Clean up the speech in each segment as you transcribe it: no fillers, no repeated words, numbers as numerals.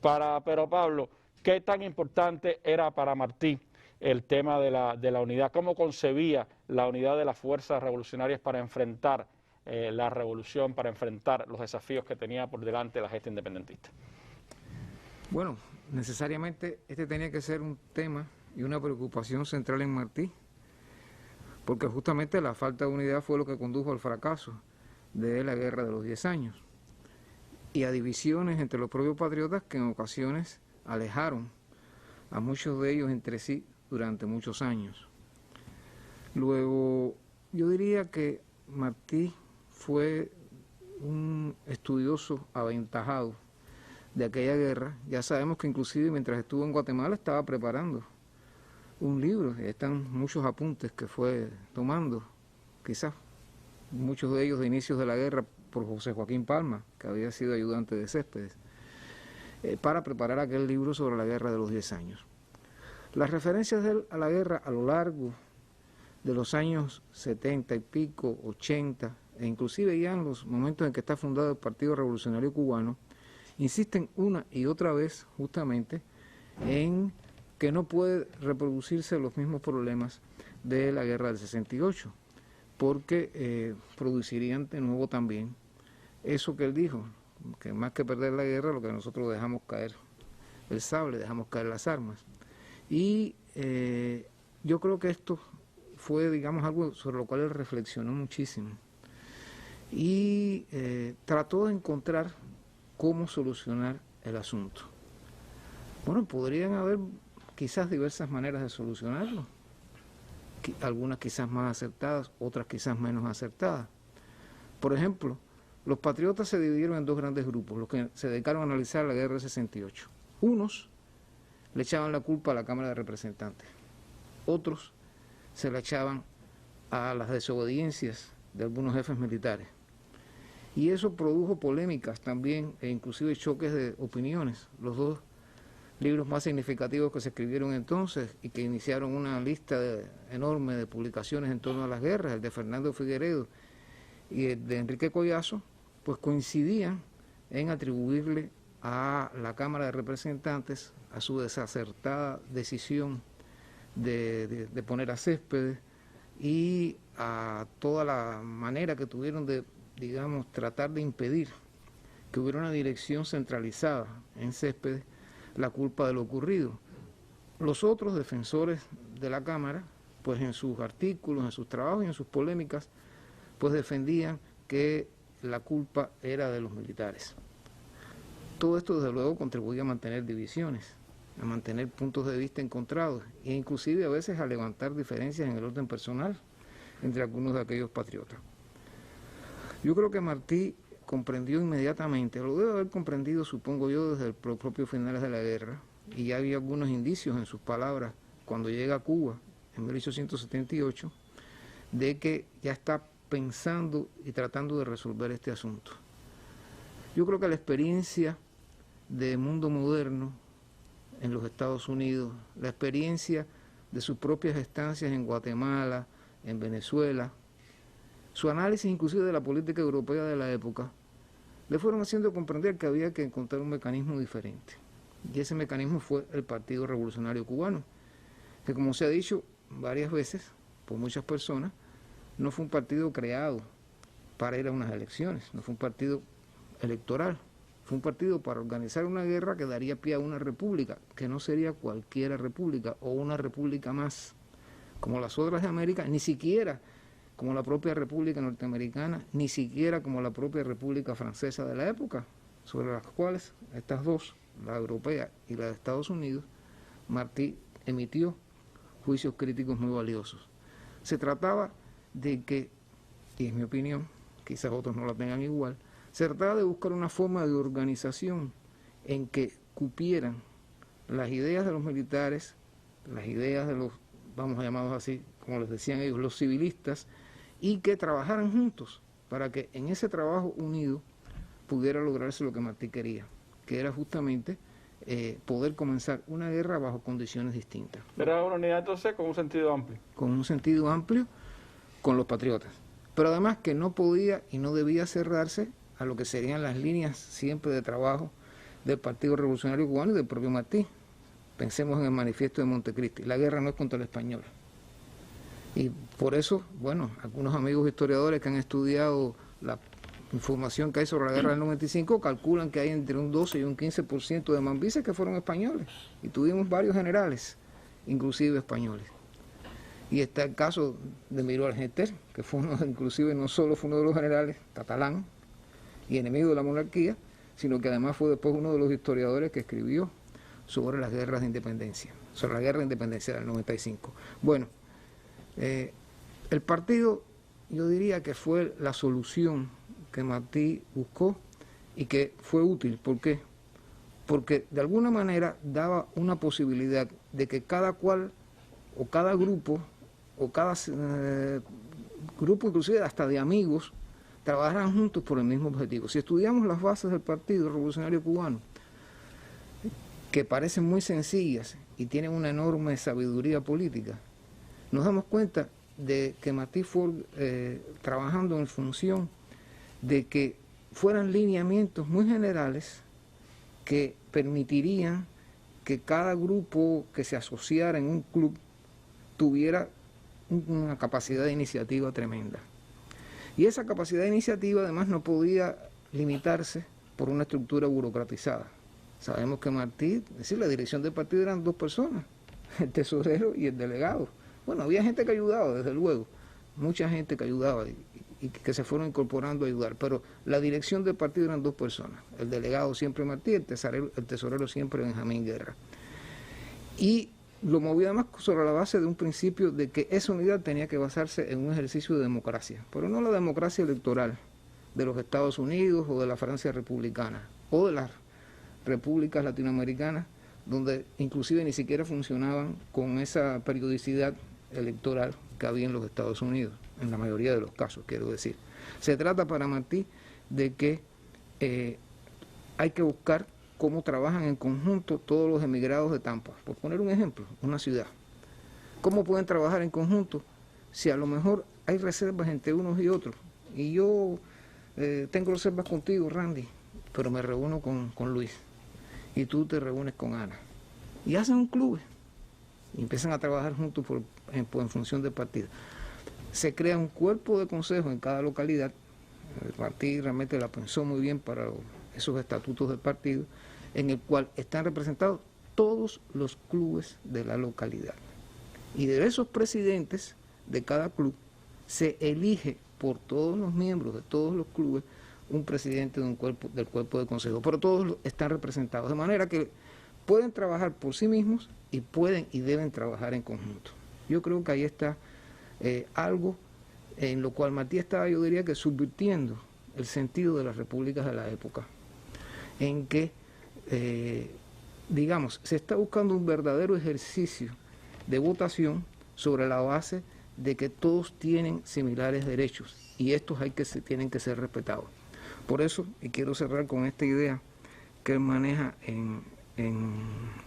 Pero Pablo, ¿qué tan importante era para Martí el tema de la unidad? ¿Cómo concebía la unidad de las fuerzas revolucionarias para enfrentar la revolución, para enfrentar los desafíos que tenía por delante la gesta independentista? Bueno, necesariamente este tenía que ser un tema y una preocupación central en Martí, porque justamente la falta de unidad fue lo que condujo al fracaso de la Guerra de los 10 años y a divisiones entre los propios patriotas que en ocasiones alejaron a muchos de ellos entre sí durante muchos años. Luego, yo diría que Martí fue un estudioso aventajado de aquella guerra. Ya sabemos que inclusive mientras estuvo en Guatemala estaba preparando un libro, están muchos apuntes que fue tomando, quizás muchos de ellos de inicios de la guerra por José Joaquín Palma, que había sido ayudante de Céspedes, para preparar aquel libro sobre la Guerra de los 10 años. Las referencias de él a la guerra a lo largo de los años 70 y pico, 80, e inclusive ya en los momentos en que está fundado el Partido Revolucionario Cubano, insisten una y otra vez justamente en que no puede reproducirse los mismos problemas de la guerra del 68, porque producirían de nuevo también eso que él dijo, que más que perder la guerra, lo que nosotros dejamos caer el sable, dejamos caer las armas. Y yo creo que esto fue, digamos, algo sobre lo cual él reflexionó muchísimo y trató de encontrar cómo solucionar el asunto. Bueno, podrían haber quizás diversas maneras de solucionarlo, algunas quizás más acertadas, otras quizás menos acertadas. Por ejemplo, los patriotas se dividieron en dos grandes grupos, los que se dedicaron a analizar la guerra del 68. Unos le echaban la culpa a la Cámara de Representantes, otros se la echaban a las desobediencias de algunos jefes militares. Y eso produjo polémicas también e inclusive choques de opiniones. Los dos libros más significativos que se escribieron entonces y que iniciaron una lista enorme de publicaciones en torno a las guerras, el de Fernando Figueredo y el de Enrique Collazo, pues coincidían en atribuirle a la Cámara de Representantes a su desacertada decisión de poner a Céspedes y a toda la manera que tuvieron de, digamos, tratar de impedir que hubiera una dirección centralizada en Céspedes la culpa de lo ocurrido. Los otros defensores de la Cámara, pues en sus artículos, en sus trabajos y en sus polémicas, pues defendían que la culpa era de los militares. Todo esto, desde luego, contribuye a mantener divisiones, a mantener puntos de vista encontrados e inclusive a veces a levantar diferencias en el orden personal entre algunos de aquellos patriotas. Yo creo que Martí comprendió inmediatamente, lo debe haber comprendido, supongo yo, desde los propios finales de la guerra, y ya había algunos indicios en sus palabras cuando llega a Cuba en 1878, de que ya está pensando y tratando de resolver este asunto. Yo creo que la experiencia del mundo moderno en los Estados Unidos, la experiencia de sus propias estancias en Guatemala, en Venezuela, su análisis inclusive de la política europea de la época, le fueron haciendo comprender que había que encontrar un mecanismo diferente. Y ese mecanismo fue el Partido Revolucionario Cubano, que, como se ha dicho varias veces por muchas personas, no fue un partido creado para ir a unas elecciones, no fue un partido electoral, fue un partido para organizar una guerra que daría pie a una república, que no sería cualquier república o una república más, como las otras de América, ni siquiera como la propia República Norteamericana, ni siquiera como la propia República Francesa de la época, sobre las cuales estas dos, la europea y la de Estados Unidos, Martí emitió juicios críticos muy valiosos. Se trataba de que, y en mi opinión, quizás otros no la tengan igual, se trataba de buscar una forma de organización en que cupieran las ideas de los militares, las ideas de los, vamos a llamarlos así, como les decían ellos, los civilistas, y que trabajaran juntos para que en ese trabajo unido pudiera lograrse lo que Martí quería, que era justamente poder comenzar una guerra bajo condiciones distintas. Era una unidad entonces con un sentido amplio. Con un sentido amplio con los patriotas, pero además que no podía y no debía cerrarse a lo que serían las líneas siempre de trabajo del Partido Revolucionario Cubano y del propio Martí. Pensemos en el manifiesto de Montecristi, la guerra no es contra el español. Y por eso, bueno, algunos amigos historiadores que han estudiado la información que hay sobre la guerra del 95 calculan que hay entre un 12 y un 15% de mambises que fueron españoles. Y tuvimos varios generales, inclusive españoles. Y está el caso de Miró Argenter, que fue uno, inclusive no solo fue uno de los generales catalán y enemigo de la monarquía, sino que además fue después uno de los historiadores que escribió sobre las guerras de independencia, sobre la guerra de independencia del 95. Bueno, el partido, yo diría que fue la solución que Martí buscó y que fue útil. ¿Por qué? Porque de alguna manera daba una posibilidad de que cada cual o cada grupo grupo inclusive hasta de amigos trabajaran juntos por el mismo objetivo. Si estudiamos las bases del Partido Revolucionario Cubano, que parecen muy sencillas y tienen una enorme sabiduría política, nos damos cuenta de que Martí fue trabajando en función de que fueran lineamientos muy generales que permitirían que cada grupo que se asociara en un club tuviera una capacidad de iniciativa tremenda. Y esa capacidad de iniciativa además no podía limitarse por una estructura burocratizada. Sabemos que Martí, es decir, la dirección del partido eran dos personas, el tesorero y el delegado. Bueno, había gente que ayudaba, desde luego, mucha gente que ayudaba y que se fueron incorporando a ayudar, pero la dirección del partido eran dos personas, el delegado siempre Martí, el tesorero siempre Benjamín Guerra. Y lo movió además sobre la base de un principio de que esa unidad tenía que basarse en un ejercicio de democracia, pero no la democracia electoral de los Estados Unidos o de la Francia republicana o de las repúblicas latinoamericanas, donde inclusive ni siquiera funcionaban con esa periodicidad electoral que había en los Estados Unidos, en la mayoría de los casos, quiero decir. Se trata para Martí de que hay que buscar cómo trabajan en conjunto todos los emigrados de Tampa, por poner un ejemplo, una ciudad. ¿Cómo pueden trabajar en conjunto si a lo mejor hay reservas entre unos y otros? Y yo tengo reservas contigo, Randy, pero me reúno con Luis, y tú te reúnes con Ana. Y hacen un club, y empiezan a trabajar juntos en función del partido. Se crea un cuerpo de consejo en cada localidad. El partido realmente la pensó muy bien para esos estatutos del partido, en el cual están representados todos los clubes de la localidad. Y de esos presidentes de cada club se elige por todos los miembros de todos los clubes un presidente del cuerpo de consejo, pero todos están representados, de manera que pueden trabajar por sí mismos y pueden y deben trabajar en conjunto. Yo creo que ahí está algo en lo cual Martí estaba, yo diría que subvirtiendo el sentido de las repúblicas de la época, en que, digamos, se está buscando un verdadero ejercicio de votación sobre la base de que todos tienen similares derechos y estos tienen que ser respetados. Por eso, y quiero cerrar con esta idea que él maneja en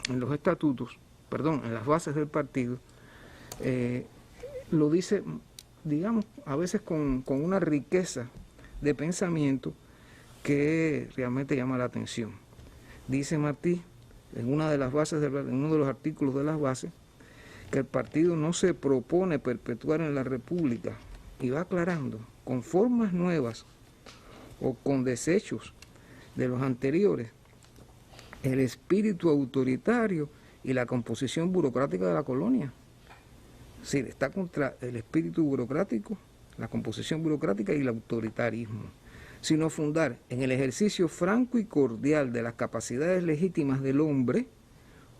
los estatutos, perdón, en las bases del partido, lo dice, digamos, a veces con una riqueza de pensamiento que realmente llama la atención. Dice Martí, en una de las bases, en uno de los artículos de las bases, que el partido no se propone perpetuar en la República, y va aclarando, con formas nuevas o con desechos de los anteriores, el espíritu autoritario y la composición burocrática de la colonia. Es decir, está contra el espíritu burocrático, la composición burocrática y el autoritarismo, sino fundar en el ejercicio franco y cordial de las capacidades legítimas del hombre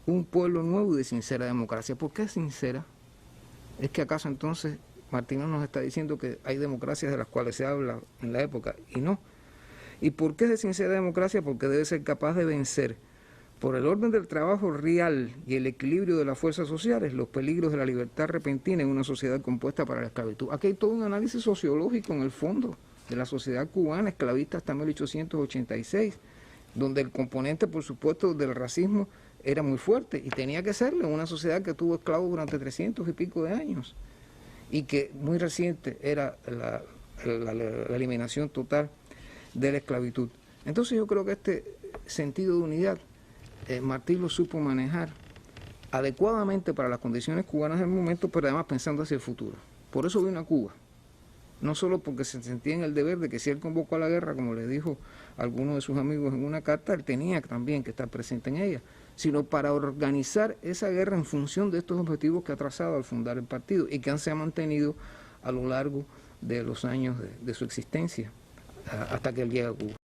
un pueblo nuevo y de sincera democracia. ¿Por qué sincera? ¿Es que acaso entonces Martínez nos está diciendo que hay democracias de las cuales se habla en la época? Y no. ¿Y por qué es de sincera democracia? Porque debe ser capaz de vencer por el orden del trabajo real y el equilibrio de las fuerzas sociales los peligros de la libertad repentina en una sociedad compuesta para la esclavitud. Aquí hay todo un análisis sociológico en el fondo de la sociedad cubana esclavista hasta 1886, donde el componente, por supuesto, del racismo era muy fuerte y tenía que serlo en una sociedad que tuvo esclavos durante 300 y pico de años y que muy reciente era la eliminación total de la esclavitud. Entonces yo creo que este sentido de unidad, Martí lo supo manejar adecuadamente para las condiciones cubanas del momento, pero además pensando hacia el futuro. Por eso vino a Cuba. No solo porque se sentía en el deber de que si él convocó a la guerra, como le dijo a alguno de sus amigos en una carta, él tenía también que estar presente en ella, sino para organizar esa guerra en función de estos objetivos que ha trazado al fundar el partido y que se han mantenido a lo largo de los años de su existencia, hasta que él llega a Cuba.